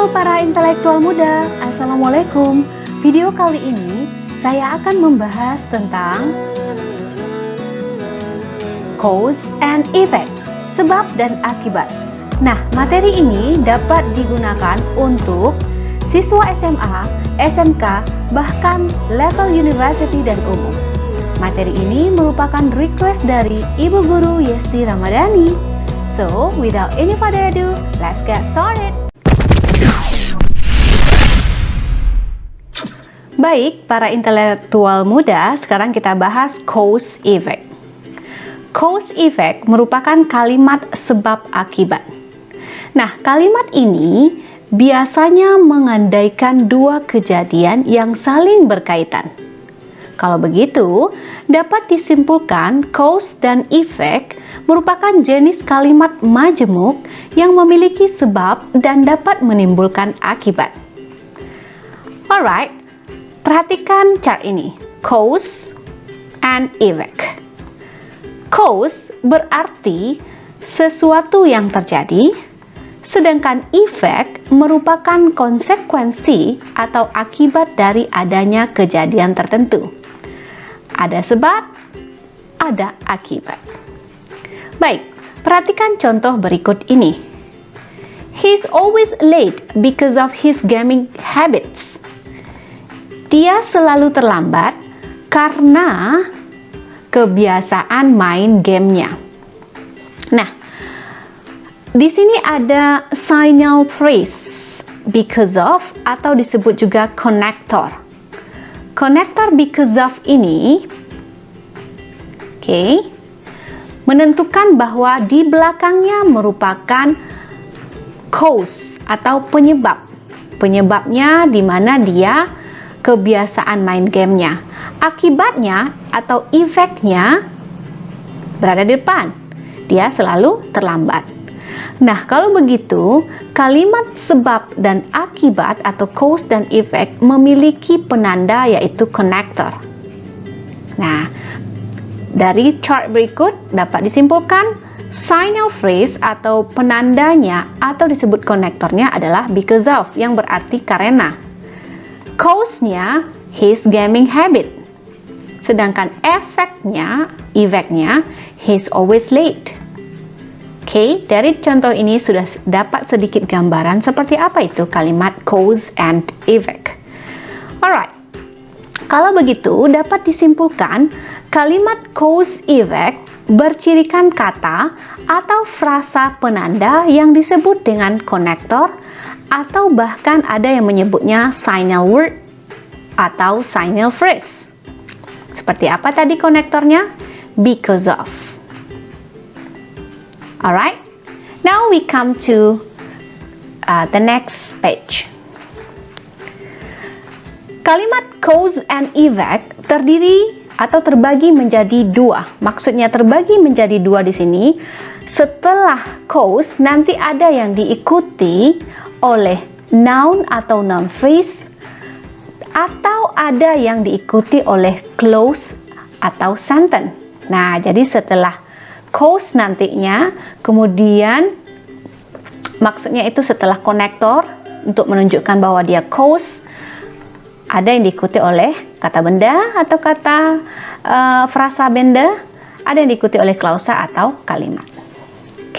Halo para intelektual muda, Assalamualaikum. Video kali ini saya akan membahas tentang cause and effect, sebab dan akibat. Nah, materi ini dapat digunakan untuk siswa SMA, SMK, bahkan level university dan umum. Materi ini merupakan request dari Ibu Guru Yesti Ramadhani. So, without any further ado, let's get started. Baik, para intelektual muda, sekarang kita bahas cause effect. Cause effect merupakan kalimat sebab akibat. Nah, kalimat ini biasanya mengandaikan dua kejadian yang saling berkaitan. Kalau begitu, dapat disimpulkan cause dan effect merupakan jenis kalimat majemuk yang memiliki sebab dan dapat menimbulkan akibat. Alright, perhatikan chart ini, cause and effect. Cause berarti sesuatu yang terjadi, sedangkan effect merupakan konsekuensi atau akibat dari adanya kejadian tertentu. Ada sebab, ada akibat. Baik, perhatikan contoh berikut ini. He's always late because of his gaming habits. Dia selalu terlambat karena kebiasaan main gamenya. Nah, di sini ada signal phrase because of atau disebut juga connector. Connector because of ini, menentukan bahwa di belakangnya merupakan cause atau penyebab. Penyebabnya di mana dia kebiasaan main gamenya. Akibatnya atau efeknya berada di depan. Dia selalu terlambat. Nah, kalau begitu, kalimat sebab dan akibat atau cause dan effect memiliki penanda yaitu connector. Nah, dari chart berikut dapat disimpulkan signal phrase atau penandanya atau disebut konektornya adalah because of, yang berarti karena. Cause-nya his gaming habit. Sedangkan efeknya he's always late. Dari contoh ini sudah dapat sedikit gambaran seperti apa itu kalimat cause and effect. Alright, kalau begitu dapat disimpulkan kalimat cause effect bercirikan kata atau frasa penanda yang disebut dengan konektor atau bahkan ada yang menyebutnya signal word atau signal phrase. Seperti apa tadi konektornya? Because of. Alright, now we come to the next page. Kalimat cause and effect terdiri atau terbagi menjadi dua. Maksudnya terbagi menjadi dua di sini. Setelah cause nanti ada yang diikuti oleh noun atau noun phrase atau ada yang diikuti oleh clause atau sentence. Nah, jadi setelah cause nantinya, kemudian maksudnya itu setelah konektor untuk menunjukkan bahwa dia cause, ada yang diikuti oleh kata benda atau kata frasa benda, ada yang diikuti oleh klausa atau kalimat.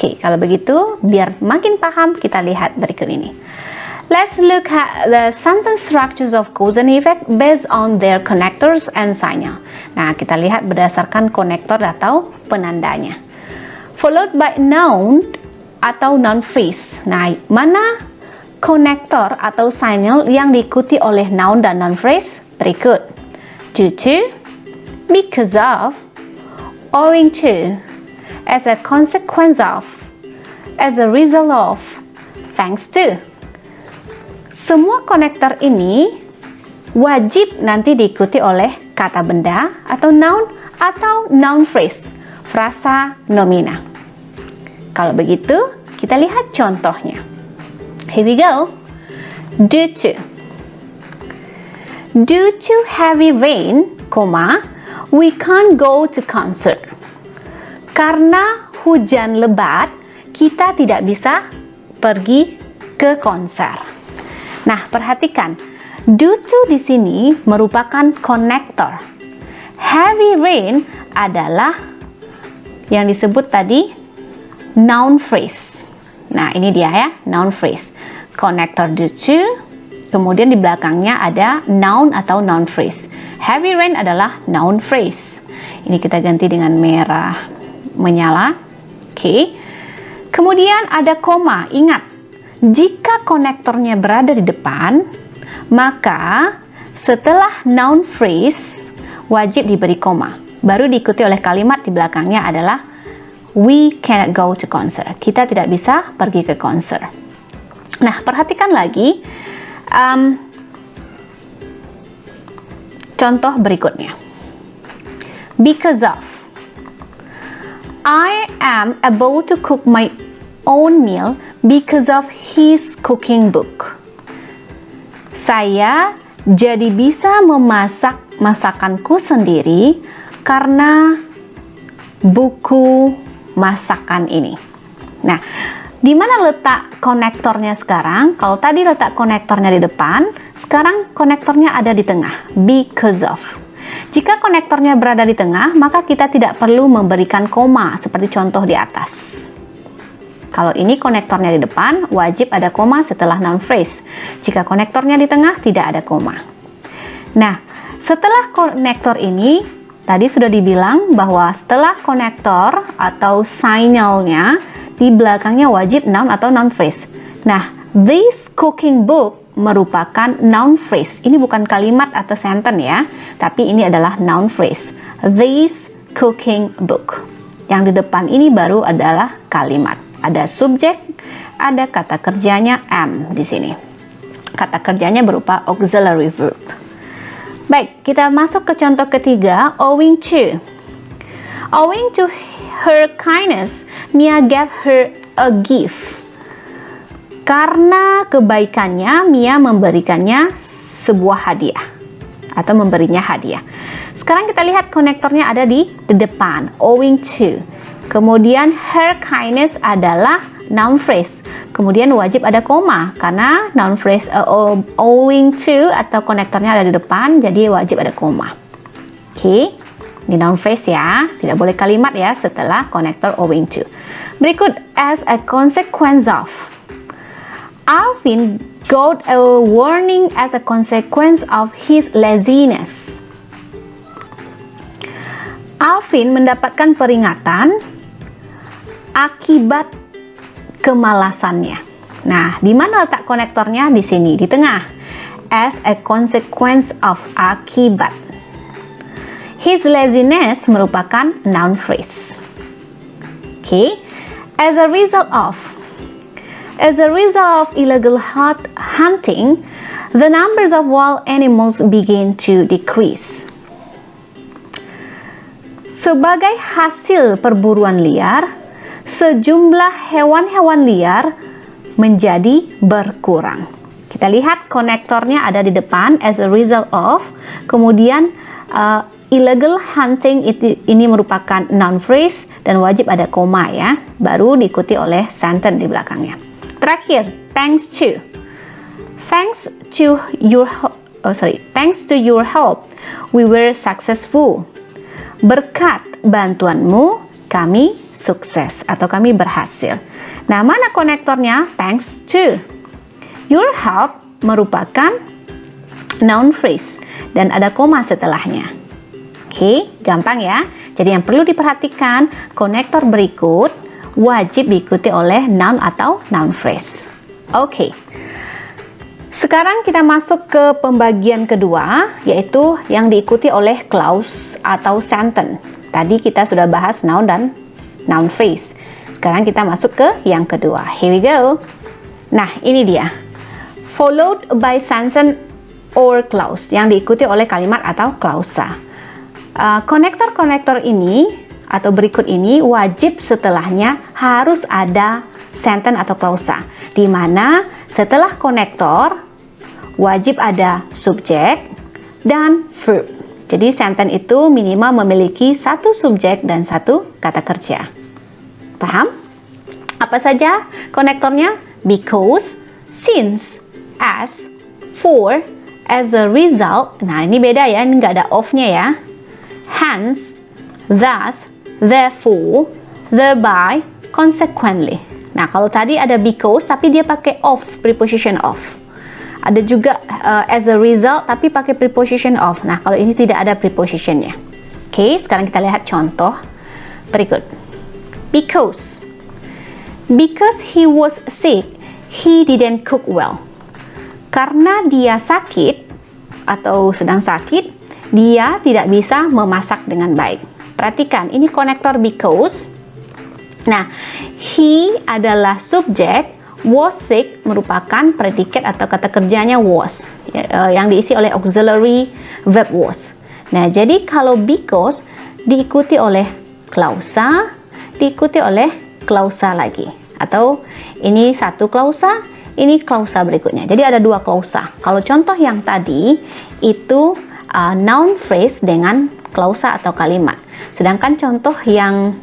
Kalau begitu, biar makin paham, kita lihat berikut ini. Let's look at the sentence structures of cause and effect based on their connectors and signal. Nah, kita lihat berdasarkan konektor atau penandanya. Followed by noun atau noun phrase. Nah, mana konektor atau signal yang diikuti oleh noun dan noun phrase? Berikut. Due to, because of, owing to, as a consequence of, as a result of, thanks to. Semua konektor ini wajib nanti diikuti oleh kata benda atau noun phrase, frasa nomina. Kalau begitu, kita lihat contohnya. Here we go. Due to heavy rain, we can't go to concert. Karena hujan lebat, kita tidak bisa pergi ke konser. Nah, perhatikan, due to di sini merupakan konektor. Heavy rain adalah yang disebut tadi noun phrase. Nah, ini dia ya, noun phrase. Konektor due to, kemudian di belakangnya ada noun atau noun phrase. Heavy rain adalah noun phrase. Ini kita ganti dengan merah menyala. Oke. Kemudian ada koma. Ingat, jika konektornya berada di depan, maka setelah noun phrase wajib diberi koma. Baru diikuti oleh kalimat di belakangnya adalah we cannot go to concert. Kita tidak bisa pergi ke konser. Nah, perhatikan lagi contoh berikutnya. Because of. I am able to cook my own meal because of his cooking book. Saya jadi bisa memasak masakanku sendiri karena buku masakan ini. Nah, di mana letak konektornya sekarang? Kalau tadi letak konektornya di depan, sekarang konektornya ada di tengah. Because of. Jika konektornya berada di tengah, maka kita tidak perlu memberikan koma seperti contoh di atas. Kalau ini konektornya di depan, wajib ada koma setelah noun phrase. Jika konektornya di tengah, tidak ada koma. Nah, setelah konektor ini, tadi sudah dibilang bahwa setelah konektor atau signalnya, di belakangnya wajib noun atau noun phrase. Nah, this cooking book merupakan noun phrase. Ini bukan kalimat atau sentence ya, tapi ini adalah noun phrase. This cooking book. Yang di depan ini baru adalah kalimat. Ada subjek, ada kata kerjanya am di sini. Kata kerjanya berupa auxiliary verb. Baik, kita masuk ke contoh ketiga, owing to. Owing to her kindness, Mia gave her a gift. Karena kebaikannya, Mia memberikannya sebuah hadiah atau memberinya hadiah. Sekarang kita lihat konektornya ada di depan, owing to. Kemudian her kindness adalah noun phrase. Kemudian wajib ada koma karena noun phrase owing to atau konektornya ada di depan, jadi wajib ada koma. Oke, ini noun phrase ya, tidak boleh kalimat ya setelah konektor owing to. Berikut, as a consequence of. Alvin got a warning as a consequence of his laziness. Alvin mendapatkan peringatan akibat kemalasannya. Nah, di mana letak konektornya? Di sini, di tengah. As a consequence of akibat. His laziness merupakan noun phrase. Okay. As a result of. As a result of illegal hunting, the numbers of wild animals begin to decrease. Sebagai hasil perburuan liar, sejumlah hewan-hewan liar menjadi berkurang. Kita lihat konektornya ada di depan, as a result of. Kemudian illegal hunting ini merupakan noun phrase dan wajib ada koma ya, baru diikuti oleh sentence di belakangnya. Terakhir, thanks to. Thanks to your help, we were successful. Berkat bantuanmu, kami sukses atau kami berhasil. Nah, mana konektornya? Thanks to. Your help merupakan noun phrase dan ada koma setelahnya. Oke, gampang ya. Jadi yang perlu diperhatikan, konektor berikut wajib diikuti oleh noun atau noun phrase. Oke. Sekarang kita masuk ke pembagian kedua, yaitu yang diikuti oleh clause atau sentence. Tadi kita sudah bahas noun dan noun phrase. Sekarang kita masuk ke yang kedua. Here we go. Nah, ini dia. Followed by sentence or clause, yang diikuti oleh kalimat atau klausa. Konektor-konektor ini atau berikut ini wajib setelahnya harus ada sentence atau klausa, di mana setelah konektor wajib ada subjek dan verb. Jadi sentence itu minimal memiliki satu subjek dan satu kata kerja. Paham? Apa saja konektornya? Because, since, as, For, as a result, nah ini beda ya, ini nggak ada of-nya ya. Hence, thus, therefore, thereby, consequently. Nah, kalau tadi ada because, tapi dia pakai of, preposition of. Ada juga as a result, tapi pakai preposition of. Nah, kalau ini tidak ada prepositionnya. Oke, sekarang kita lihat contoh berikut. Because he was sick, he didn't cook well. Karena dia sakit atau sedang sakit, dia tidak bisa memasak dengan baik. Perhatikan, ini konektor because. Nah, he adalah subjek, was sick merupakan predikat atau kata kerjanya was, yang diisi oleh auxiliary verb was. Nah, jadi kalau because diikuti oleh klausa, diikuti oleh klausa lagi. Atau ini satu klausa, ini klausa berikutnya. Jadi ada dua klausa. Kalau contoh yang tadi itu noun phrase dengan klausa atau kalimat. Sedangkan contoh yang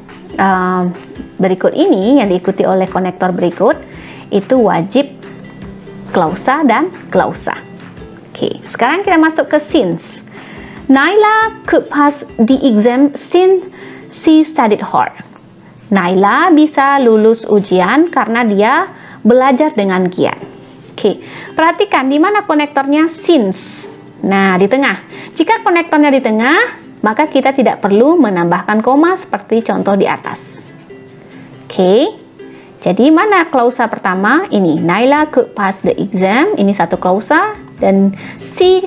berikut ini yang diikuti oleh konektor berikut itu wajib klausa dan klausa. Oke, sekarang kita masuk ke since. Naila could pass the exam since she studied hard. Naila bisa lulus ujian karena dia belajar dengan giat. Oke, perhatikan di mana konektornya since. Nah, di tengah. Jika konektornya di tengah, maka kita tidak perlu menambahkan koma seperti contoh di atas. Oke, jadi mana klausa pertama? Ini, Naila could pass the exam. Ini satu klausa. Dan she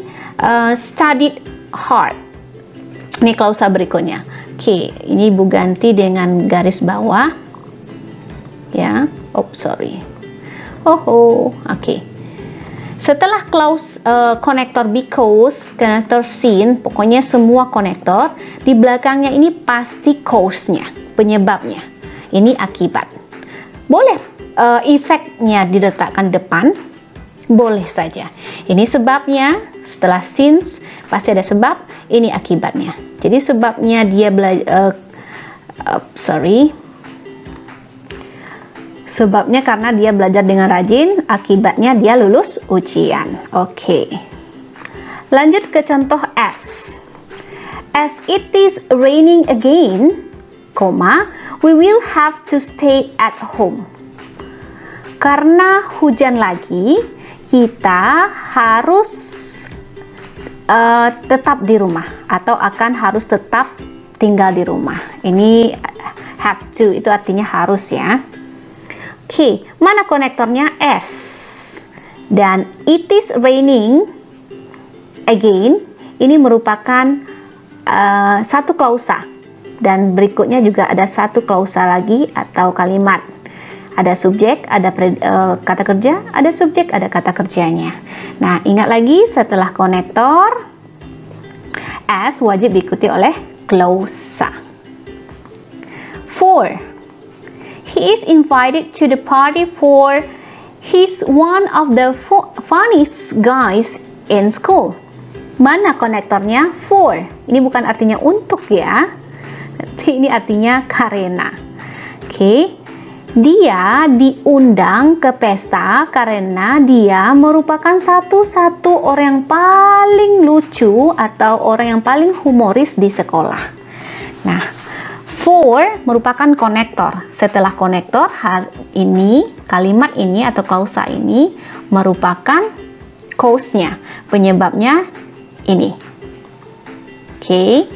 studied hard. Ini klausa berikutnya. Oke, ini Bu ganti dengan garis bawah. Ya, sorry. Oke. Setelah konektor because, konektor sin, pokoknya semua konektor, di belakangnya ini pasti cause-nya, penyebabnya. Ini akibat. Boleh efeknya diletakkan depan, boleh saja. Ini sebabnya, setelah since, pasti ada sebab, ini akibatnya. Jadi sebabnya dia sebabnya karena dia belajar dengan rajin, akibatnya dia lulus ujian. Oke. Lanjut ke contoh as. As it is raining again, we will have to stay at home. Karena hujan lagi, kita harus tetap di rumah atau akan harus tetap tinggal di rumah. Ini have to, itu artinya harus ya. Oke, mana konektornya? S. Dan it is raining again, ini merupakan satu klausa. Dan berikutnya juga ada satu klausa lagi atau kalimat. Ada subjek, ada kata kerja, ada subjek, ada kata kerjanya. Nah, ingat lagi setelah konektor, as wajib diikuti oleh klausa. 4. He is invited to the party for he's one of the funniest guys in school. Mana konektornya? For. Ini bukan artinya untuk ya. Ini artinya karena. Oke. Dia diundang ke pesta karena dia merupakan satu-satu orang yang paling lucu atau orang yang paling humoris di sekolah. Nah, for merupakan konektor. Setelah konektor, ini kalimat ini atau klausa ini merupakan cause-nya, penyebabnya ini. Oke.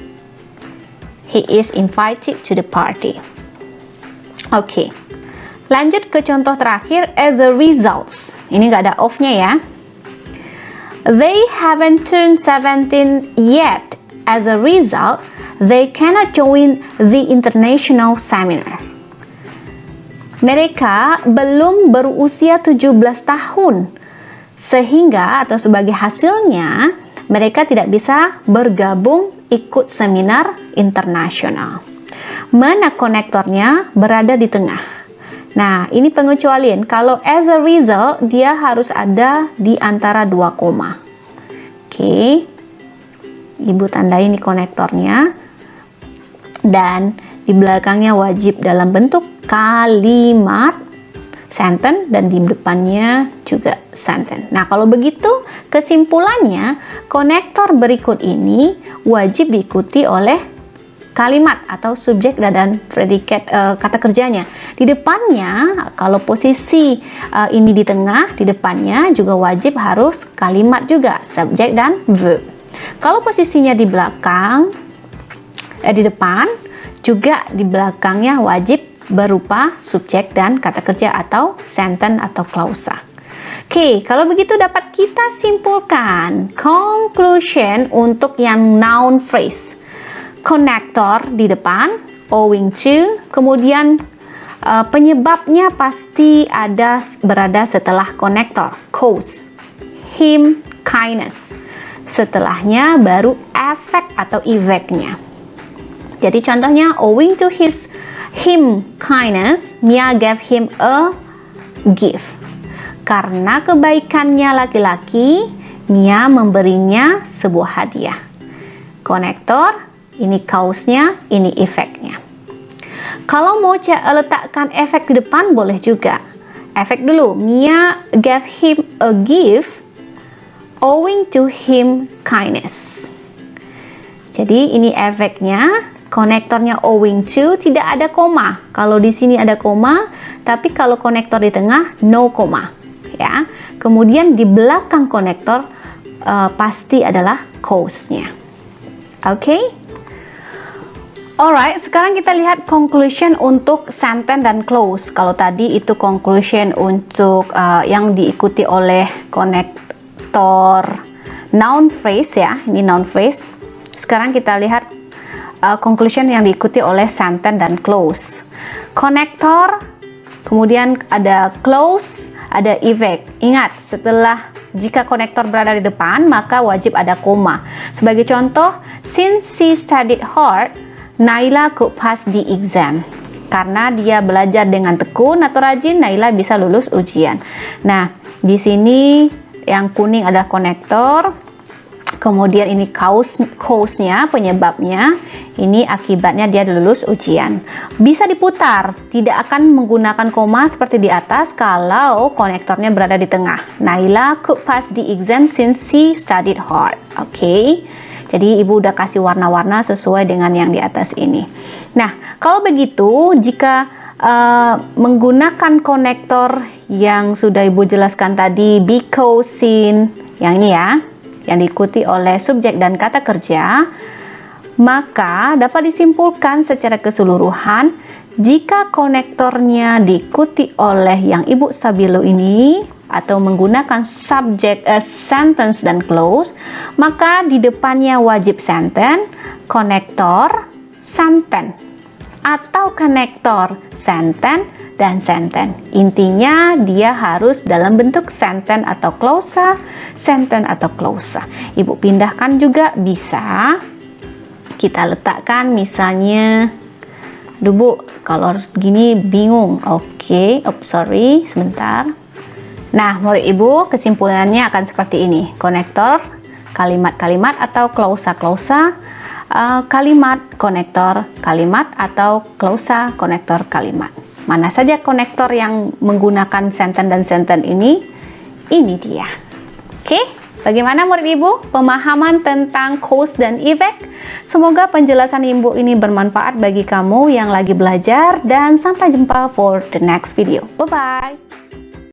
He is invited to the party. Oke. Lanjut ke contoh terakhir, as a result. Ini nggak ada of-nya ya. They haven't turned 17 yet. As a result, they cannot join the international seminar. Mereka belum berusia 17 tahun. Sehingga atau sebagai hasilnya, mereka tidak bisa bergabung ikut seminar internasional. Mana konektornya? Berada di tengah. Nah, ini pengecualian. Kalau as a result, dia harus ada di antara dua koma. Oke. Ibu tandai ini konektornya. Dan di belakangnya wajib dalam bentuk kalimat sentence, dan di depannya juga sentence. Nah, kalau begitu kesimpulannya, konektor berikut ini wajib diikuti oleh kalimat atau subjek dan predikat kata kerjanya. Di depannya, kalau posisi ini di tengah, di depannya juga wajib harus kalimat juga, subjek dan verb. Kalau posisinya di belakang, di depan, juga di belakangnya wajib berupa subjek dan kata kerja atau sentence atau klausa. Oke, kalau begitu dapat kita simpulkan conclusion untuk yang noun phrase. Konektor di depan, owing to, kemudian penyebabnya pasti berada setelah konektor, cause, him, kindness. Setelahnya baru efek atau effect-nya. Jadi contohnya, owing to him kindness, Mia gave him a gift. Karena kebaikannya laki-laki, Mia memberinya sebuah hadiah. Konektor, ini cause-nya, ini efeknya. Kalau mau letakkan efek di depan boleh juga. Efek dulu, Mia gave him a gift owing to him kindness. Jadi ini efeknya, konektornya owing to, tidak ada koma. Kalau di sini ada koma, tapi kalau konektor di tengah no koma, ya. Kemudian di belakang konektor pasti adalah cause-nya. Oke? Alright, sekarang kita lihat conclusion untuk sentence dan clause. Kalau tadi itu conclusion untuk yang diikuti oleh konektor noun phrase, ya. Ini noun phrase. Sekarang kita lihat conclusion yang diikuti oleh sentence dan clause. Konektor, kemudian ada clause, ada effect. Ingat, jika konektor berada di depan, maka wajib ada koma. Sebagai contoh, since she studied hard, Naila could pass the exam. Karena dia belajar dengan tekun atau rajin, Naila bisa lulus ujian. Nah, di sini yang kuning ada konektor, kemudian ini cause-nya, penyebabnya, ini akibatnya dia lulus ujian. Bisa diputar, tidak akan menggunakan koma seperti di atas kalau konektornya berada di tengah. Naila could pass the exam since she studied hard. Oke. Jadi ibu udah kasih warna-warna sesuai dengan yang di atas ini. Nah, kalau begitu jika menggunakan konektor yang sudah ibu jelaskan tadi, because, sin, yang ini ya, yang diikuti oleh subjek dan kata kerja, maka dapat disimpulkan secara keseluruhan jika konektornya diikuti oleh yang ibu stabilo ini atau menggunakan subjek, sentence dan clause, maka di depannya wajib sentence, konektor, sentence, atau konektor, sentence, dan sentence. Intinya dia harus dalam bentuk sentence atau klausa, sentence atau klausa. Ibu pindahkan juga bisa. Kita letakkan misalnya, Bu, kalau gini bingung. Oke, sorry, sebentar. Nah, menurut ibu kesimpulannya akan seperti ini. Konektor, kalimat-kalimat atau klausa-klausa, kalimat, konektor, kalimat atau klausa, konektor, kalimat. Mana saja konektor yang menggunakan sentence dan sentence ini dia. Oke, bagaimana menurut ibu pemahaman tentang cause dan effect? Semoga penjelasan ibu ini bermanfaat bagi kamu yang lagi belajar, dan sampai jumpa for the next video. Bye-bye.